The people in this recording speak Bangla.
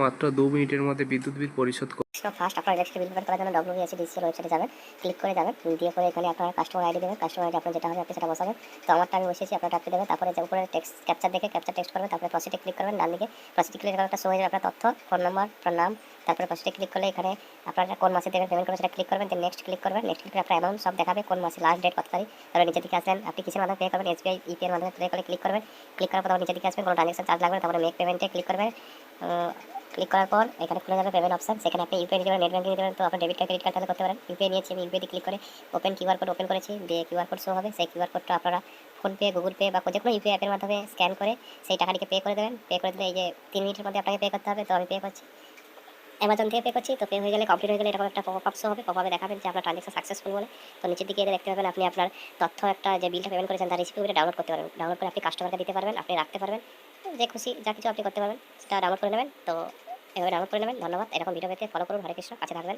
মাত্র 2 মিনিটের মধ্যে বিদ্যুৎ বিল পরিশোধ ফার্স্ট আপনার ইলেকট্রিক বিল পেমেন্ট করার জন্য WBSEDCL ওয়েবসাইটে যাবেন, ক্লিক করে যাবেন, দিয়ে পরে এখানে আপনার কাস্টমার আইডি দেবেন, কাস্টমার আইডি আপনার যেটা হবে আপনি সেটা বসাবেন। তো আমারটা আমি বসেছি, আপনার টাপতে দেবেন, তারপরে যে উপরে টেক্সট ক্যাপচার দেখে ক্যাপচার টেক্সট করবেন, তারপরে প্রসিডে ক্লিক করবেন, ডান দিকে প্রসিডে ক্লিক করলে একটা শো হয়ে যাবে আপনার তথ্য, ফোন নাম্বার, আপনার নাম, তারপরে প্রসিডে ক্লিক করলে এখানে আপনারা কোন মাসে দেবেন পেমেন্ট করে সেটা ক্লিক করবেন, দেন নেক্সট ক্লিক করবেন, নেক্সট ক্লিক করে আপনার অ্যামাউন্ট সব দেখাবে, কোন মাসে লাস্ট ডেট কত তারিখ, তারপরে নিচের দিকে আসবেন, আপনি কিসের মাধ্যমে পে করবেন, SBI ইউপিআই এর মাধ্যমে পে করলে ক্লিক করবেন, ক্লিক করার পর নিচের দিকে আসবেন, কোনো ট্রানজাকশন চার্জ লাগবে না, তারপরে মেক পেমেন্টে ক্লিক করবেন। ক্লিক করার পর এখানে খুলে যাবে পেমেন্ট অপশন, সেখানে আপনি ইউপিআই দিতে পারেন, নেট ব্যাঙ্কিং দিতে পারেন, তো আপনার ডেবিট কার্ড ক্রেডিট কার্ড তাহলে করতে পারেন। ইউপিআই নিয়েছি আমি, ইউপিআই ক্লিক করে ওপেন কিউআর কোড ওপেন করেছি, দিয়ে কিউআর কোড শো হবে, সেই কিউআর কোডটা আপনারা ফোনপে, গুগল পে বা যে কোনো ইউপিআই অ্যাপের মাধ্যমে স্ক্যান করে সেই টাকাটিকে পে করে দেবেন। পে করে দিলে এই যে 3 মিনিটের মধ্যে আপনাকে পে করতে হবে, তো আমি পে করছি, অ্যামাজন থেকে পে করছি। তো পে হয়ে গেলে কমপ্লিট হয়ে গেলে এরকম একটা পপ আপ শো হবে, পপ আপে দেখাবেন যে আপনার ট্রানজাকশন সাকসেসফুল বলে। তো নিচের দিকে দেখতে পাবেন আপনি আপনার তথ্য একটা যে বিলটা পেমেন্ট করেছেন তার রিসিপ্ট ডাউনলোড করতে পারবেন, ডাউনলোড করে আপনি কাস্টমারকে দিতে পারবেন, আপনি রাখতে পারবেন, যে খুশি যা কিছু আপনি করতে পারবেন সেটা ডাউনলোড করে নেবেন। তো এভাবে ডাউনলোড করে নেবেন। ধন্যবাদ। এরকম ভিডিও পেতে ফলো করুন। হরে কৃষ্ণ, কাছে থাকবেন।